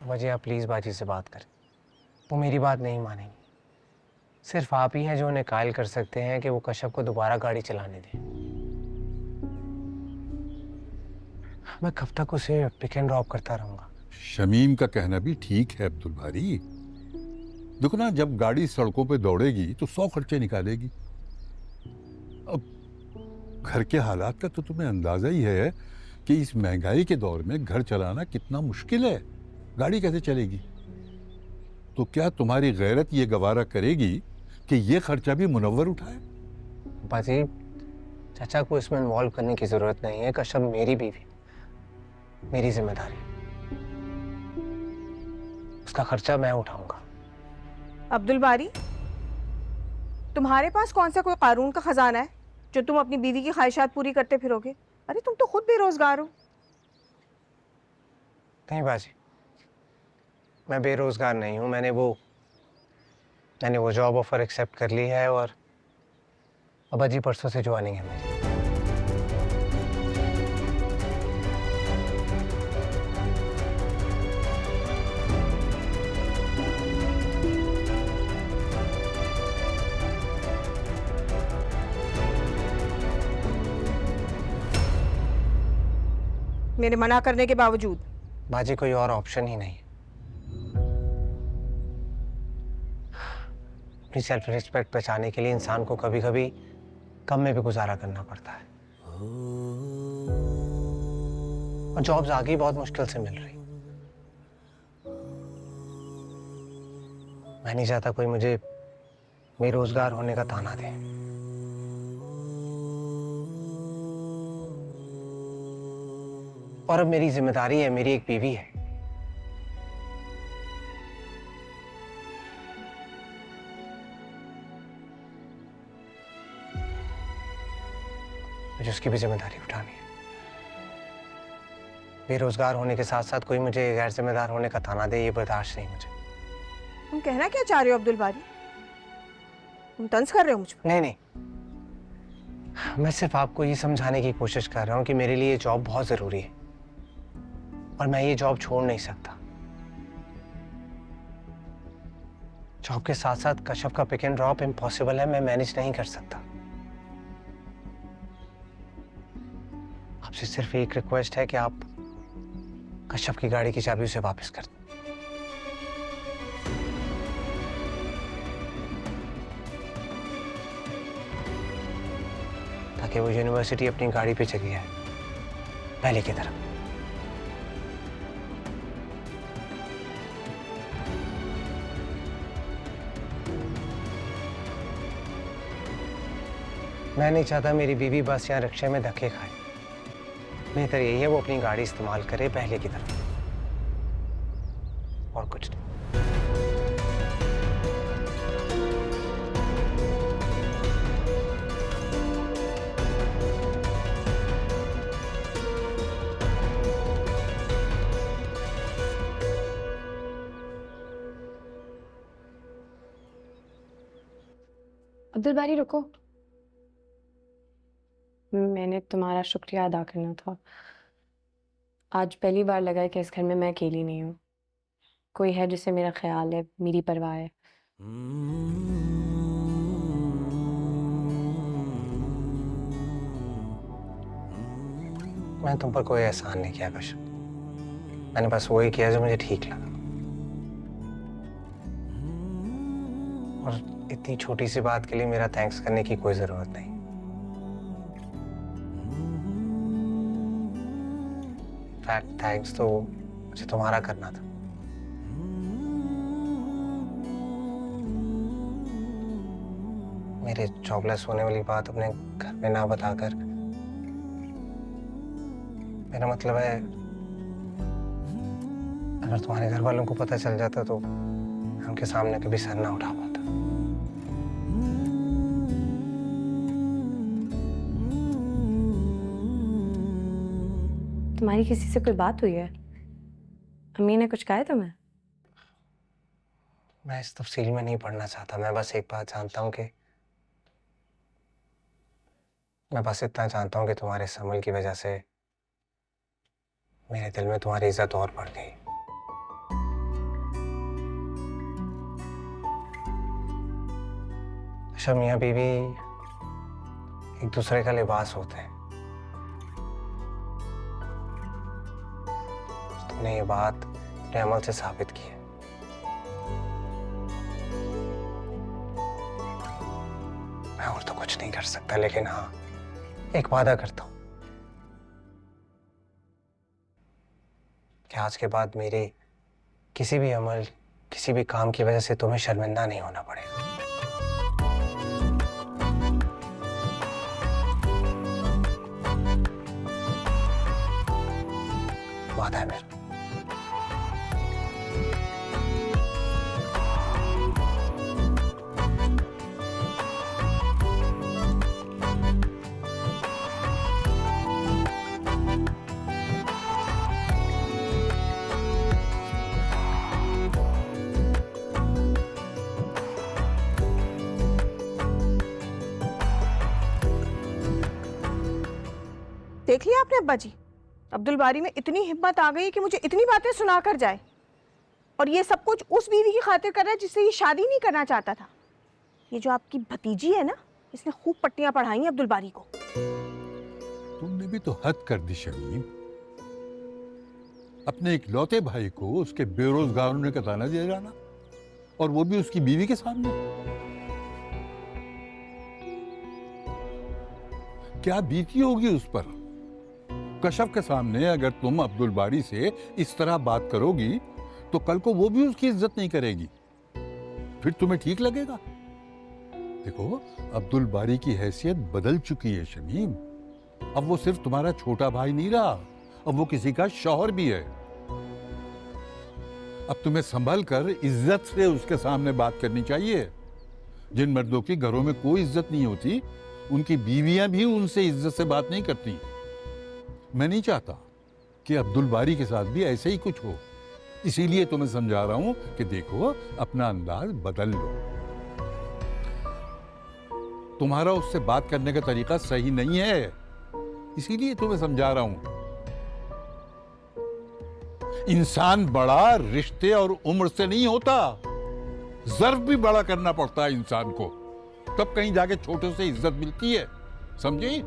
वजह आप प्लीज़ बाजी से बात करें, वो मेरी बात नहीं मानेंगी। सिर्फ आप ही हैं जो उन्हें कायल कर सकते हैं कि वो कश्यप को दोबारा गाड़ी चलाने दें। मैं कब तक उसे पिक एंड ड्रॉप करता रहूंगा? शमीम का कहना भी ठीक है अब्दुल भारी। देखो ना, जब गाड़ी सड़कों पे दौड़ेगी तो 100 खर्चे निकालेगी। अब घर के हालात का तो तुम्हें अंदाजा ही है कि इस महंगाई के दौर में घर चलाना कितना मुश्किल है। गाड़ी कैसे चलेगी? तो क्या तुम्हारी गैरत ये गवारा करेगी कि ये खर्चा भी मुनव्वर उठाए? बाजी, चाचा को इसमें इन्वॉल्व करने की जरूरत नहीं है। कश्यप मेरी बीवी, मेरी जिम्मेदारी, उसका खर्चा मैं उठाऊंगा। अब्दुल बारी, तुम्हारे पास कौन सा कोई कानून का खजाना है जो तुम अपनी बीवी की ख्वाहिशात पूरी करते फिरोगे? अरे तुम तो खुद बेरोजगार हो। नहीं बाजी, मैं बेरोजगार नहीं हूँ। मैंने वो जॉब ऑफर एक्सेप्ट कर ली है और अब अजी परसों से ज्वाइनिंग है मेरी। मेरे मना करने के बावजूद? बाजी, कोई और ऑप्शन ही नहीं है। अपनी सेल्फ रिस्पेक्ट बचाने के लिए इंसान को कभी कभी कम में भी गुजारा करना पड़ता है। और जॉब्स आगे बहुत मुश्किल से मिल रही। मैं नहीं चाहता कोई मुझे बेरोजगार होने का ताना दे। और अब मेरी जिम्मेदारी है, मेरी एक बीवी है। मुझे उसकी भी जिम्मेदारी उठानी है। बेरोजगार होने के साथ साथ कोई मुझे गैर जिम्मेदार होने का ताना दे, ये बर्दाश्त नहीं मुझे। तुम कहना क्या चाह रहे हो अब्दुल बारी? तुम तंज कर रहे हो मुझ पर? नहीं नहीं, मैं सिर्फ आपको ये समझाने की कोशिश कर रहा हूँ कि मेरे लिए ये जॉब बहुत जरूरी है और मैं ये जॉब छोड़ नहीं सकता। जॉब के साथ साथ कश्यप का पिक एंड ड्रॉप इम्पॉसिबल है, मैं मैनेज नहीं कर सकता। आपसे सिर्फ एक रिक्वेस्ट है कि आप कश्यप की गाड़ी की चाबी उसे वापस कर दें। ताकि वो यूनिवर्सिटी अपनी गाड़ी पे चली जाए, पहले की तरह। मैं नहीं चाहता मेरी बीवी बस या रिक्शे में धक्के खाए। बेहतर यही है वो अपनी गाड़ी इस्तेमाल करे पहले की तरह, और कुछ नहीं। अब्दुल बारी रुको, मैंने तुम्हारा शुक्रिया अदा करना था। आज पहली बार लगा है कि इस घर में मैं अकेली नहीं हूँ, कोई है जिसे मेरा ख्याल है, मेरी परवाह है। मैं तुम पर कोई एहसान नहीं किया कश्यप। मैंने बस वही किया जो मुझे ठीक लगा। और इतनी छोटी सी बात के लिए मेरा थैंक्स करने की कोई जरूरत नहीं। फैक्ट थैंक्स तो मुझे तुम्हारा करना था। मेरे जॉबलेस होने वाली बात अपने घर में ना बताकर, मेरा मतलब है अगर तुम्हारे घर वालों को पता चल जाता तो मैं उनके सामने कभी सर ना उठा पाता। तुम्हारी किसी से कोई बात हुई है? अम्मी ने कुछ कहा है तुम्हें? मैं इस तफसील में नहीं पढ़ना चाहता। मैं बस एक बात जानता हूँ कि मैं बस इतना जानता हूँ कि तुम्हारे इस अमल की वजह से मेरे दिल में तुम्हारी इज्जत और बढ़ गई। हमेशा मियाँ बीवी एक दूसरे का लिबास होते हैं। तुमने ये बात अपने अमल से साबित की है। मैं और तो कुछ नहीं कर सकता, लेकिन हाँ, एक वादा करता हूं कि आज के बाद मेरे किसी भी अमल, किसी भी काम की वजह से तुम्हें शर्मिंदा नहीं होना पड़ेगा। वादा है मेरा। देख लिया आपने अब्बा जी, अब्दुल बारी में इतनी हिम्मत आ गई कि मुझे इतनी बातें सुना कर जाए, और ये सब कुछ उस बीवी की खातिर कर रहा है जिससे ये शादी नहीं करना चाहता था। ये जो आपकी भतीजी है ना, इसने खूब पट्टियां पढ़ाई हैं अब्दुल बारी को। तुमने भी तो हद कर दी शमीम। अपने इकलौते भाई को उसके बेरोजगार होने का ताना दिया जाना, और वो भी उसकी बीवी के सामने। क्या बीती होगी उस पर? कशफ के सामने अगर तुम अब्दुल बारी से इस तरह बात करोगी तो कल को वो भी उसकी इज्जत नहीं करेगी, फिर तुम्हें ठीक लगेगा? देखो, अब्दुल बारी की हैसियत बदल चुकी है शमीम। अब वो सिर्फ तुम्हारा छोटा भाई नहीं रहा, अब वो किसी का शौहर भी है। अब तुम्हें संभल कर इज्जत से उसके सामने बात करनी चाहिए। जिन मर्दों की घरों में कोई इज्जत नहीं होती, उनकी बीवियां भी उनसे इज्जत से बात नहीं करती। मैं नहीं चाहता कि अब्दुल बारी के साथ भी ऐसे ही कुछ हो, इसीलिए तो मैं समझा रहा हूं कि देखो, अपना अंदाज बदल लो। तुम्हारा उससे बात करने का तरीका सही नहीं है, इसीलिए तो मैं समझा रहा हूं। इंसान बड़ा रिश्ते और उम्र से नहीं होता, ज़र्फ भी बड़ा करना पड़ता है इंसान को, तब कहीं जाके छोटों से इज्जत मिलती है, समझे?